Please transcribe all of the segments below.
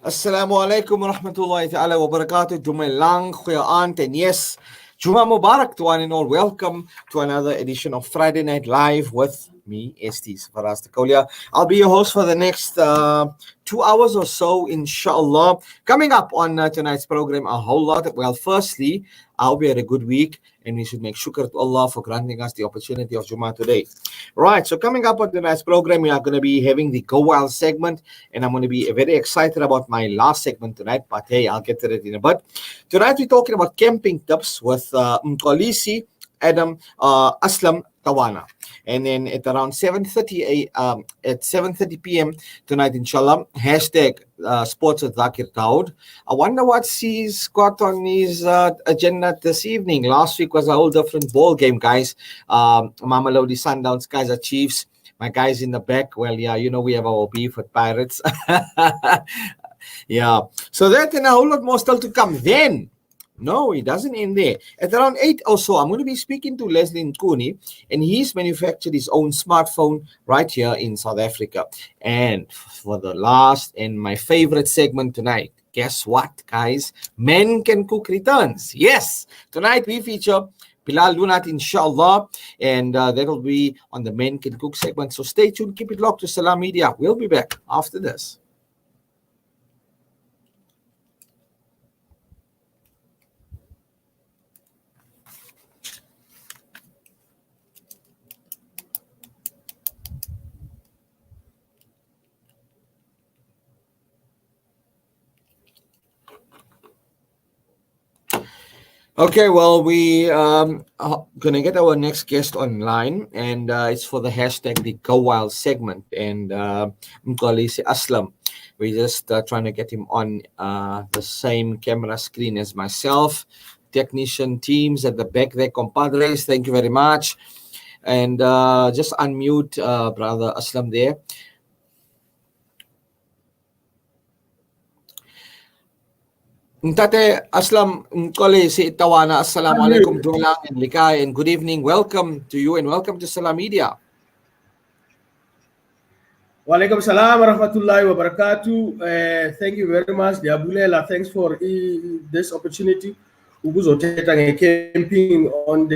Assalamu alaikum wa rahmatullahi ta'ala wa barakatuh. Juma lang, goeie aand, and yes, Juma Mubarak to one and all. Welcome to another edition of Friday Night Live with me, Esties Faraz Takolia. I'll be your host for the next 2 hours or so, inshallah. Coming up on tonight's program, a whole lot. Well, firstly, I hope you had a good week, and we should make shukr to Allah for granting us the opportunity of Jummah today. Right, so coming up on tonight's program, we are going to be having the Go Wild segment, and I'm going to be very excited about my last segment tonight, but hey, I'll get to that in a bit. Tonight, we're talking about camping tips with Mkolisi Adam Aslam Tawana. And then at around 7:30 p.m. tonight, inshallah, hashtag sports with Zakir Daud. I wonder what he's got on his agenda this evening. Last week was a whole different ball game, guys. Mamelodi Sundowns, Kaizer Chiefs. My guys in the back, well, yeah, you know we have our beef with Pirates. Yeah. So that and a whole lot more still to come. Then, no, it doesn't end there. At around 8 or so, I'm going to be speaking to Leslie Nkuni, and he's manufactured his own smartphone right here in South Africa. And for the last and my favorite segment tonight, guess what, guys? Men Can Cook returns. Yes, tonight we feature Bilal Lunat, inshallah, and that'll be on the Men Can Cook segment. So stay tuned, keep it locked to Salam Media. We'll be back after this. Okay, well, we are going to get our next guest online, and it's for the hashtag the Go Wild segment. And Mkolisi Aslam, we're just trying to get him on the same camera screen as myself. Technician teams at the back there, compadres, thank you very much. And just unmute Brother Aslam there. Ntate Aslam Mkolisi Tawana, Assalamu alaikum, Dulang and Likai, and good evening. Welcome to you and welcome to Salam Media. Walaikum salam wa rahmatullahi wa barakatuh. Thank you very much, Diabulela. Thanks for this opportunity. Uguzo tetang camping on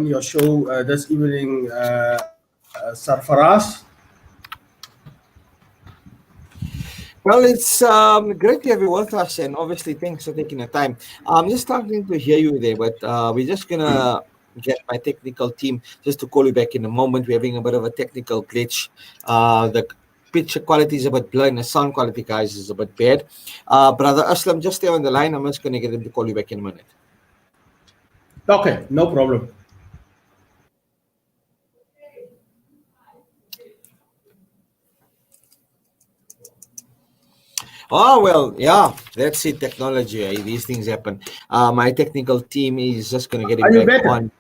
your show this evening, Sarfaraz. Well, it's great to have you with us, and obviously, thanks for taking the time. I'm just starting to hear you there, but we're just going to get my technical team just to call you back in a moment. We're having a bit of a technical glitch. The picture quality is a bit blurry, and the sound quality, guys, is a bit bad. Brother Aslam, just stay on the line. I'm just going to get him to call you back in a minute. Okay, no problem. Oh, well, yeah, that's it, technology. These things happen. My technical team is just going to get him back on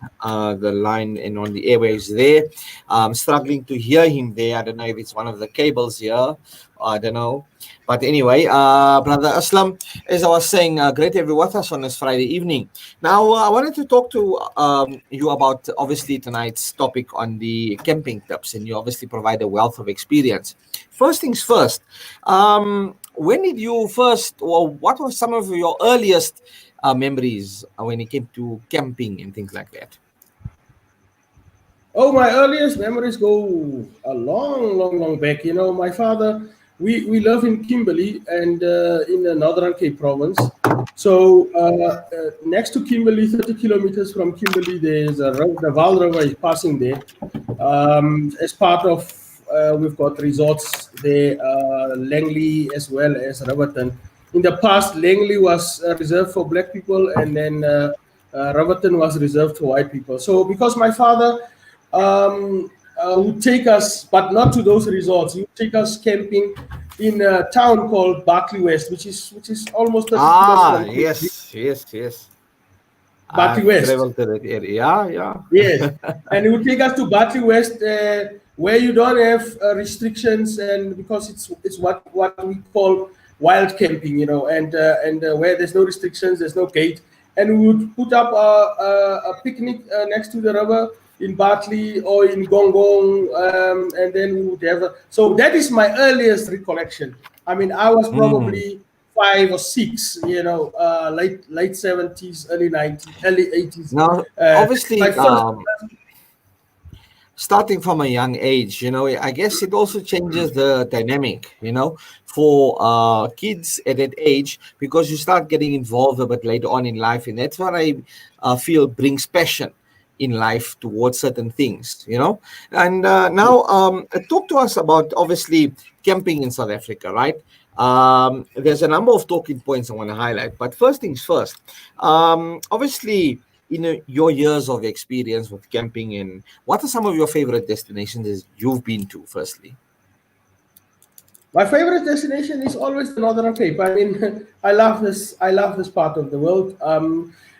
the line and on the airwaves there. I'm struggling to hear him there. I don't know if it's one of the cables here. I don't know. But anyway, Brother Aslam, as I was saying, great to have you with us on this Friday evening. Now, I wanted to talk to you about, obviously, tonight's topic on the camping tips, and you obviously provide a wealth of experience. First things first, when did you first, or what were some of your earliest memories when it came to camping and things like that? Oh, my earliest memories go a long back. You know, my father, we live in Kimberley and in the Northern Cape province. So next to Kimberley, 30 kilometers from Kimberley, there's a road, the Vaal River is passing there. As part of, we've got resorts there, Langley as well as Riverton. In the past, Langley was reserved for black people, and then Riverton was reserved for white people. So because my father would take us, but not to those resorts, he would take us camping in a town called Barkly West, which is almost 30 kilometers. Yes. Barkly West. Traveled to that area. Yeah. Yes, and he would take us to Barkly West, where you don't have restrictions, and because it's what we call wild camping, you know, and where there's no restrictions, there's no gate, and we would put up a picnic next to the river in Bartley or in Gongong, and then we would have so that is my earliest recollection. I mean, I was Mm. probably 5 or 6, late 70s, early 90s, early 80s. Now, My obviously, first. starting from a young age, I guess it also changes the dynamic, for kids at that age, because you start getting involved a bit later on in life. And that's what I feel brings passion in life towards certain things. And now, talk to us about obviously camping in South Africa, right? There's a number of talking points I want to highlight. But first things first, obviously, your years of experience with camping, and what are some of your favorite destinations that you've been to, firstly? My favorite destination is always the Northern Cape. I mean, I love this. I love this part of the world.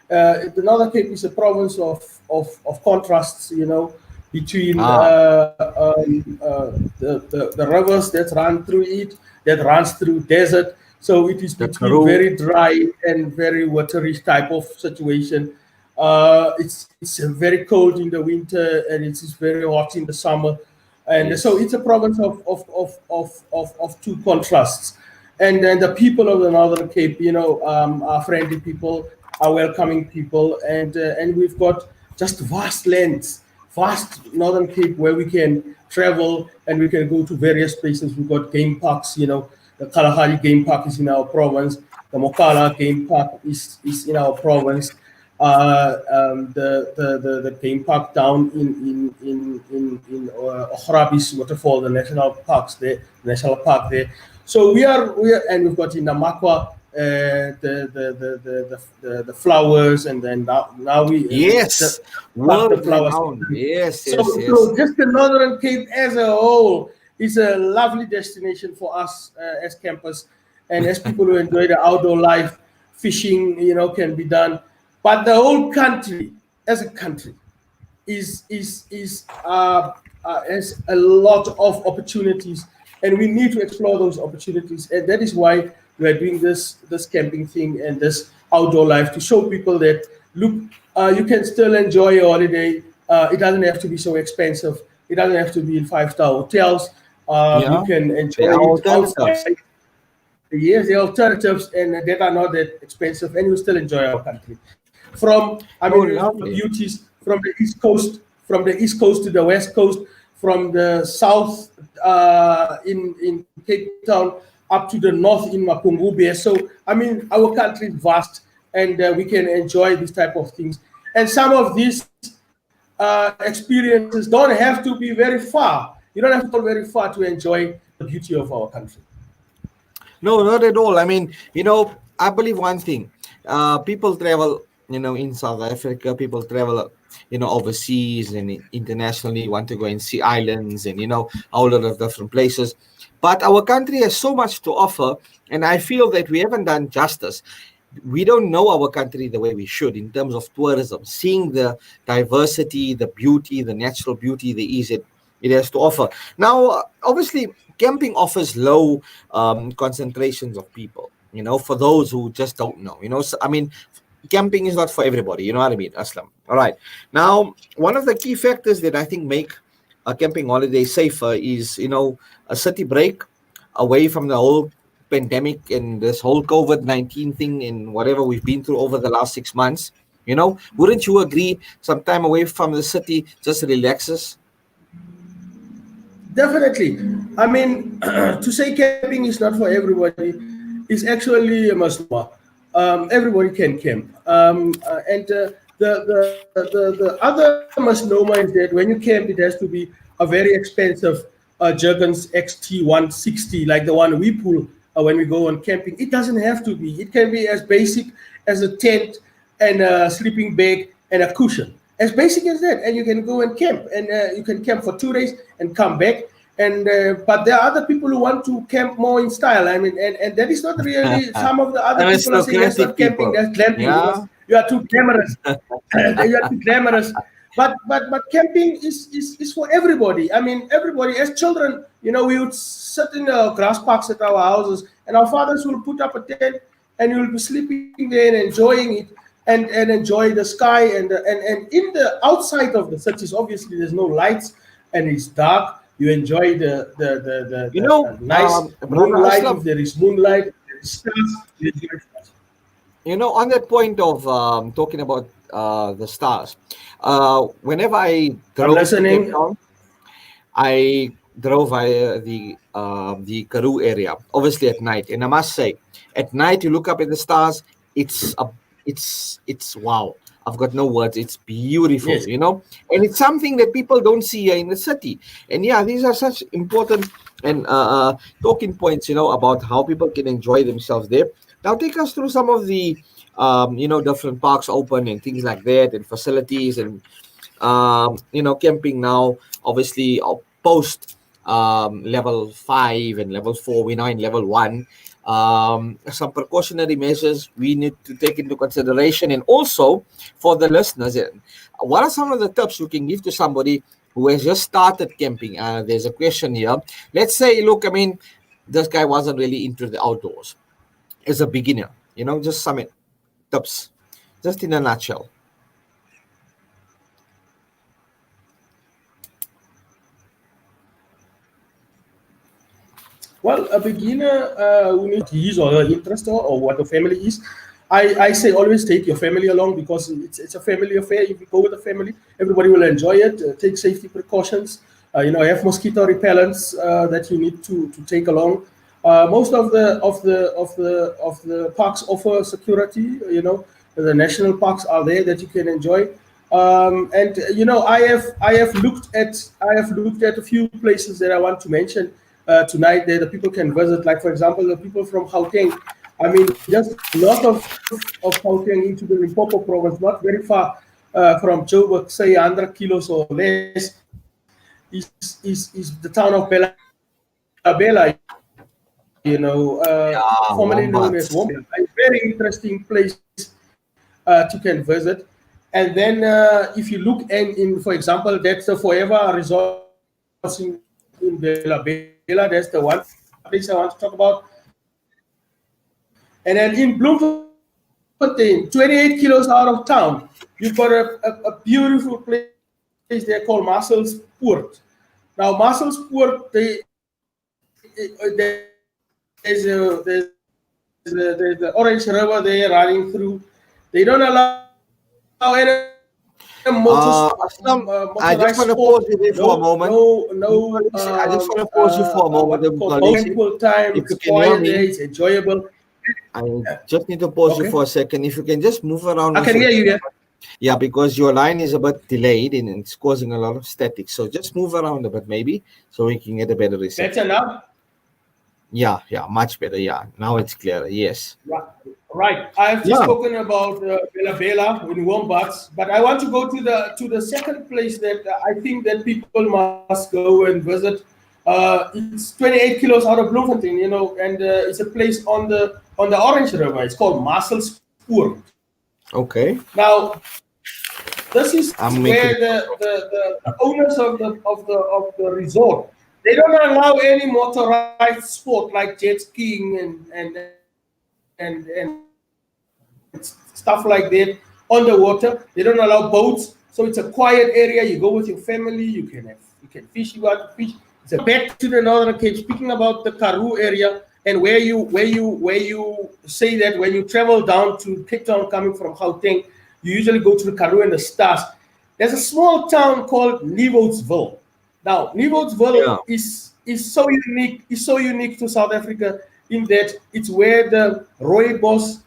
The Northern Cape is a province of contrasts. Between Ah, the rivers that run through it, that runs through desert. So it is the between Karoo. very dry and very watery type of situation. It's very cold in the winter and it's very hot in the summer, and so Yes. it's a province of two contrasts. And then the people of the Northern Cape, are friendly people, are welcoming people, and we've got just vast lands, vast Northern Cape where we can travel and we can go to various places. We've got game parks, the Kalahari Game Park is in our province. The Mokala Game Park is in our province. The game park down in Ochrabis waterfall, the national park there. So we are, and we've got in Namakwa the flowers, and then now we Yes. just start the World flowers. renowned. Yes, So, yes, yes. so just the Northern Cape as a whole is a lovely destination for us as campers and as people who enjoy the outdoor life. Fishing, can be done, but the whole country, as a country, has a lot of opportunities, and we need to explore those opportunities, and that is why we are doing this camping thing and this outdoor life to show people that look, you can still enjoy your holiday. It doesn't have to be so expensive. It doesn't have to be in five-star hotels. You Yeah. can enjoy There are it outside. alternatives. Yes, the alternatives, and that are not that expensive, and we still enjoy our country. I Oh, mean, we've got lovely. beauties from the east coast to the west coast, from the south in Cape Town up to the north in Mapungubwe. So, I mean, our country is vast, and we can enjoy these type of things. And some of these experiences don't have to be very far. You don't have to go very far to enjoy the beauty of our country. No, not at all. I mean, I believe one thing. People travel, in South Africa, people travel, overseas and internationally, want to go and see islands and, a whole lot of different places. But our country has so much to offer, and I feel that we haven't done justice. We don't know our country the way we should in terms of tourism, seeing the diversity, the beauty, the natural beauty, the ease it has to offer. Now, obviously, camping offers low concentrations of people, for those who just don't know. So, I mean, camping is not for everybody, you know what I mean, Aslam. All right. Now, one of the key factors that I think make a camping holiday safer is, a city break away from the whole pandemic and this whole COVID-19 thing and whatever we've been through over the last 6 months. Wouldn't you agree? Some time away from the city just relaxes. Definitely. I mean, to say camping is not for everybody is actually a misnomer. Everybody can camp. And the other misnomer is that when you camp, it has to be a very expensive Jergens XT160, like the one we pull when we go on camping. It doesn't have to be. It can be as basic as a tent and a sleeping bag and a cushion, as basic as that, and you can go and camp, and you can camp for 2 days and come back. And but there are other people who want to camp more in style. I mean, and that is not really. Some of the other people are saying that's Aristocratic not camping, people. that's glamping, because Yeah. you are too glamorous. You are too glamorous. But camping is for everybody. I mean, everybody. As children, we would sit in the grass parks at our houses, and our fathers will put up a tent, and you will be sleeping there and enjoying it, and enjoy the sky, and in the outside of the cities. Obviously, there's no lights and it's dark. You enjoy the nice Brother moonlight. If Aslam, there is moonlight, if there is stars, you enjoy stars. on that point of talking about the stars, whenever I I'm drove to Cape listening. Town, I drove via the Karoo area, obviously at night. And I must say, at night you look up at the stars, it's a it's wow. I've got no words. It's beautiful, Yes. and it's something that people don't see here in the city. And yeah, these are such important and talking points, about how people can enjoy themselves there. Now, take us through some of the different parks open and things like that, and facilities and camping now, obviously, post level 5 and level 4. We're now in level 1. Some precautionary measures we need to take into consideration. And also, for the listeners, what are some of the tips you can give to somebody who has just started camping? There's a question here. Let's say, look, I mean, this guy wasn't really into the outdoors as a beginner, just some tips, just in a nutshell. Well, a beginner who needs his or her interest or what the family is, I say always take your family along because it's a family affair. If you go with the family, everybody will enjoy it. Take safety precautions. Have mosquito repellents that you need to take along. Most of the parks offer security. The national parks are there that you can enjoy. And I have looked at a few places that I want to mention tonight there the people can visit. Like for example, the people from Gauteng. I mean, just north of Gauteng into the Limpopo province, not very far from Joburg, say 100 kilos or less, is the town of Bela Bela. Yeah, Formerly known as wombats. Wombela. A very interesting place to can visit. And then if you look in, for example, that's the Forever Resort in Bela Bela. That's the one place I want to talk about. And then in Bloemfontein, 28 kilos out of town, you've got a beautiful place there called Marcelspoort. Now, Marcelspoort, there's the Orange River there running through. They don't allow any Aslam, I just motorized want to pause sport. you there for a moment. I just want to pause you for a moment, What we call Mkalisi. tranquil time. If It's you can hear quiet there. me, It's enjoyable. I just need to pause you Okay, for a second. If you can just move around I with can your hear you there. yeah, because your line is a bit delayed and it's causing a lot of static. So just move around a bit, maybe, so we can get a better reception. Better now. Yeah, much better. Yeah, now it's clearer. Yes. Right. Right. I've just Yeah. spoken about Bela Bela in Wombats, but I want to go to the second place that I think that people must go and visit. It's 28 kilos out of Bloemfontein, and it's a place on the Orange River. It's called Marcelspoort. Okay. Now, this is I'm where making. the owners of the resort, they don't allow any motorized sport like jet skiing and stuff like that on the water. They don't allow boats, so it's a quiet area. You go with your family. You can fish. You want to fish. It's back to the Northern Cape. Speaking about the Karoo area and where you say that when you travel down to Cape Town coming from Gauteng, you usually go to the Karoo and the Stars. There's a small town called Nieuwoudsville. Now, Yeah. Nieuwoudsville is so unique. Is so unique to South Africa in that it's where the rooibos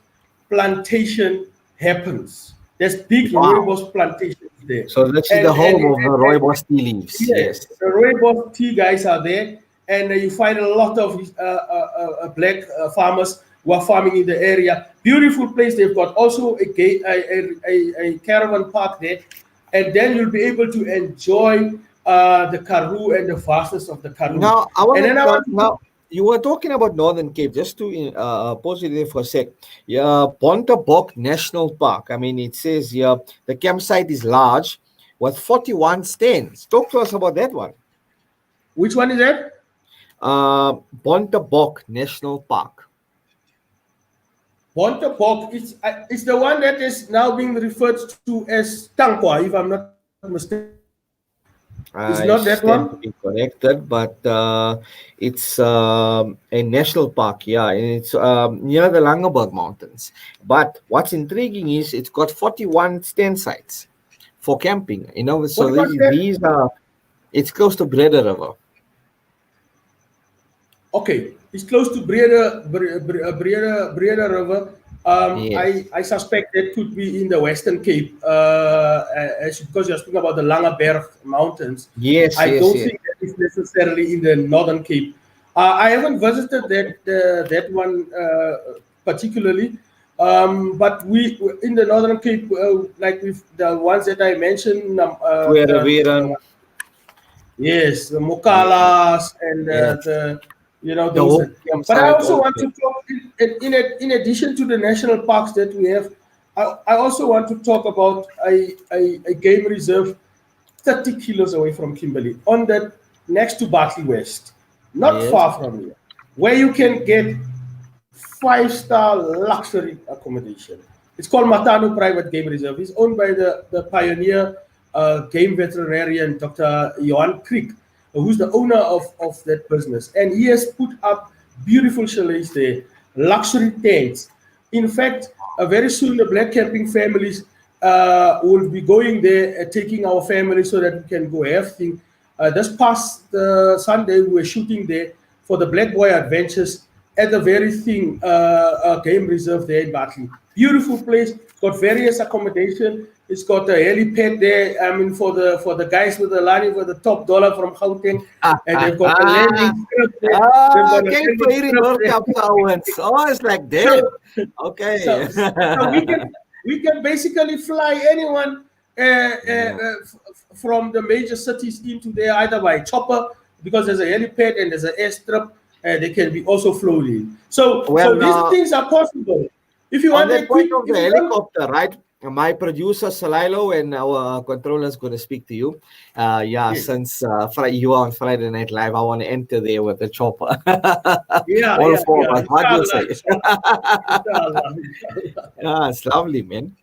plantation happens. There's big Wow. rooibos plantations there, So that's and the and, home of the and rooibos tea leaves. yes, Yes. the rooibos tea guys are there, and you find a lot of black farmers who are farming in the area. Beautiful place. They've got also a caravan park there, and then you'll be able to enjoy the Karoo and the vastness of the Karoo. Now, I And want then I to want to now. You were talking about Northern Cape. Just to pause it there for a sec. Yeah, Bontebok National Park. I mean, it says here the campsite is large with 41 stands. Talk to us about that one. which one is that? Bontebok National Park. Bontebok is the one that is now being referred to as Tankwa, if I'm not mistaken. It's not that stand to one? be corrected, but it's a national park, yeah, and it's near the Langeberg Mountains. But what's intriguing is it's got 41 stand sites for camping. You know, What so about that? these are. It's close to Breda River. Okay, it's close to Breda River. Yes, I suspect that could be in the Western Cape, because you're speaking about the Langeberg Mountains. yes, I yes, don't yes. think that is necessarily in the Northern Cape. I haven't visited that one particularly, but we in the Northern Cape, like with the ones that I mentioned, Twerewieren, yes, the yes, Mokalas and yes. the The those. whole But I campsite also also. want to talk in addition to the national parks that we have. I also want to talk about a game reserve 30 kilos away from Kimberley, on that next to Bartley West, not Yes. far from here, where you can get 5-star luxury accommodation. It's called Matano Private Game Reserve. It's owned by the pioneer game veterinarian, Dr. Johan Kriek, who's the owner of that business. And he has put up beautiful chalets there, luxury tents. In fact, very soon the black camping families will be going there, taking our families so that we can go have things. This past Sunday, we were shooting there for the Black Boy Adventures at the very thing game reserve there in Bartley. Beautiful place. Got various accommodation. It's got a helipad there. I mean, for the guys with the line for the top dollar from Gauteng, and they've got a landing strip there. They've got a Cape landing Fairy strip World there. Cup Owens. Oh, it's like that. So, Okay. so we can basically fly anyone from the major cities into there either by chopper, because there's a helipad and there's an airstrip. They can be also flown in. So Well, these things are possible. If you on want that a point quick, of if the you want, helicopter, right? My producer Salilo and our controller is going to speak to you. Yeah, yes, since you are on Friday Night Live, I want to enter there with the chopper. yeah, All yeah, four yeah. of us. What do you Inshallah, say? inshallah, inshallah. Yeah, it's lovely, man.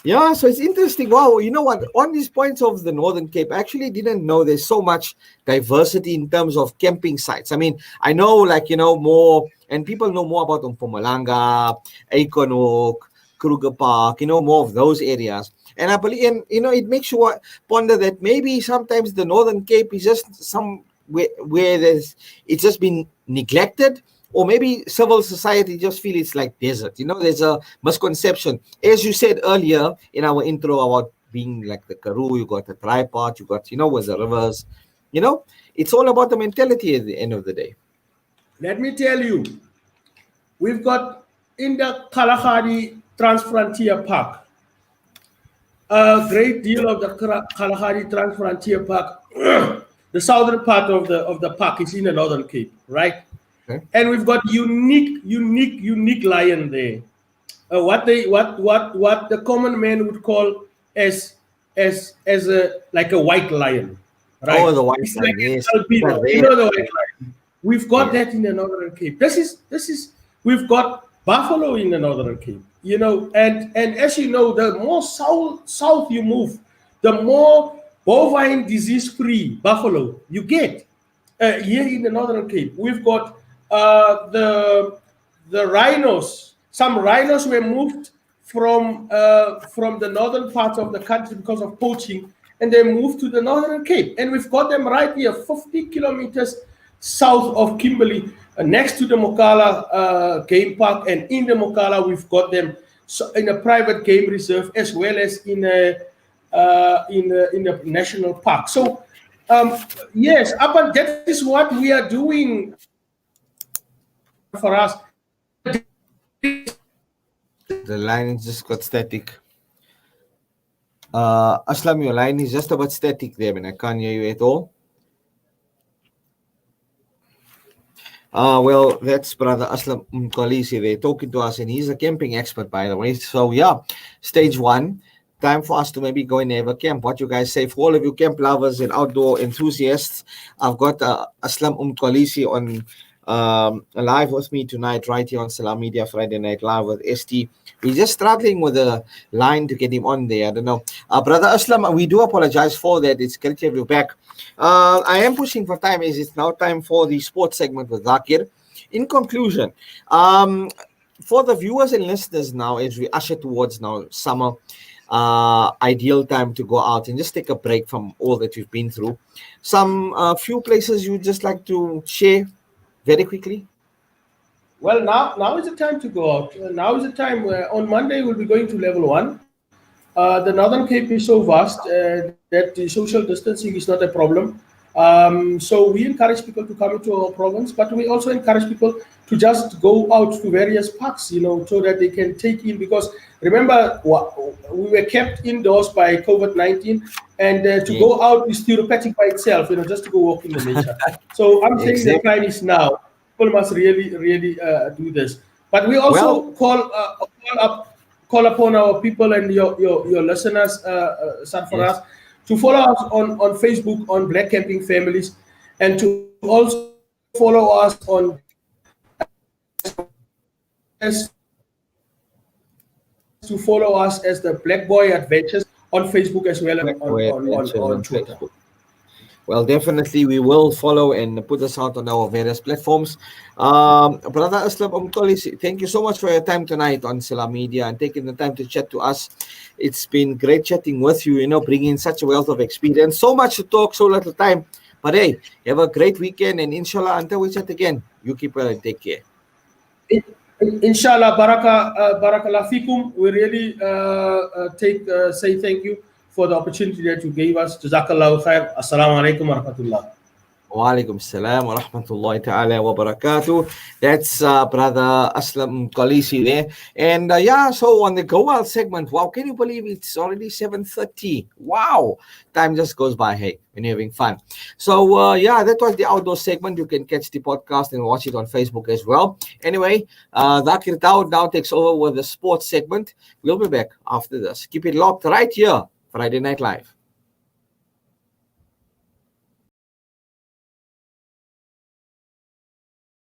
Yeah, so it's interesting. Wow, you know what? On these points of the Northern Cape, I actually didn't know there's so much diversity in terms of camping sites. I mean, I know, like, more, and people know more about Mpumalanga, Eikenhoek, Kruger Park, more of those areas. And I believe, and, it makes you ponder that maybe sometimes the Northern Cape is just some where it's just been neglected, or maybe civil society just feel it's like desert. There's a misconception. As you said earlier in our intro about being like the Karoo, you got the tripod, you got, with the rivers. It's all about the mentality at the end of the day. Let me tell you, we've got in the Kalahari Transfrontier Park, a great deal of the Kalahari Transfrontier Park, the southern part of the park is in the Northern Cape, right? Okay. And we've got unique lion there. What the common man would call as a like a white lion, right? Oh, the white It's like line, yes. an albino, The you red. know, the white lion. We've got Yeah. that in the Northern Cape. This is we've got buffalo in the Northern Cape, and as you know, the more south you move, the more bovine disease-free buffalo you get. Here in the Northern Cape, we've got the rhinos. Some rhinos were moved from the northern part of the country because of poaching, and they moved to the Northern Cape. And we've got them right here, 50 kilometers south of Kimberley, next to the Mokala Game Park. And in the Mokala, we've got them in a private game reserve as well as in a national park. So yes, and that is what we are doing for us. The line just got static. Aslam, your line is just about static there, man. I can't hear you at all. Well, that's Brother Aslam Mkolisi. They're talking to us, and he's a camping expert, by the way. So, yeah, stage one, time for us to maybe go and have a camp. What you guys say? For all of you camp lovers and outdoor enthusiasts, I've got Aslam Mkolisi on live with me tonight, right here on Salam Media Friday Night Live with ST. We're just struggling with the line to get him on there. I don't know. Brother Aslam, we do apologize for that. It's great to have you back. I am pushing for time as it's now time for the sports segment with Zakir. In conclusion, for the viewers and listeners now, as we usher towards now summer, ideal time to go out and just take a break from all that we've been through. Some few places you would just like to share very quickly. Well, now is the time to go out. Now is the time where on Monday we'll be going to level 1. The Northern Cape is so vast that the social distancing is not a problem. So we encourage people to come into our province, but we also encourage people to just go out to various parks, so that they can take in. Because remember, we were kept indoors by COVID-19, and to go out is therapeutic by itself, just to go walk in the nature. So I'm saying the time is now. People must really do this. But we also call upon our people and your listeners, Sarfaraz, to follow us on Facebook on Black Camping Families, and to also follow us on as the Black Boy Adventures on Facebook as well as on Twitter. Well, definitely we will follow and put us out on our various platforms. Brother Aslam Mkolisi, thank you so much for your time tonight on Salam Media and taking the time to chat to us. It's been great chatting with you, bringing such a wealth of experience. So much to talk, so little time. But hey, have a great weekend, and inshallah, until we chat again, you keep well and take care. Inshallah, barakallah fikum. We really say thank you for the opportunity that you gave us. Jazakallahu khair. Assalamu alaikum wa rahmatullah. Wa alaikum salam wa rahmatullahi ta'ala wa barakatuh. That's Brother Aslam Mkolisi there. And so on the Go Wild segment, wow, can you believe it's already 7:30? Wow, time just goes by, hey, when you're having fun. So that was the outdoor segment. You can catch the podcast and watch it on Facebook as well. Anyway, Zakir Daud now takes over with the sports segment. We'll be back after this. Keep it locked right here, Friday Night Live.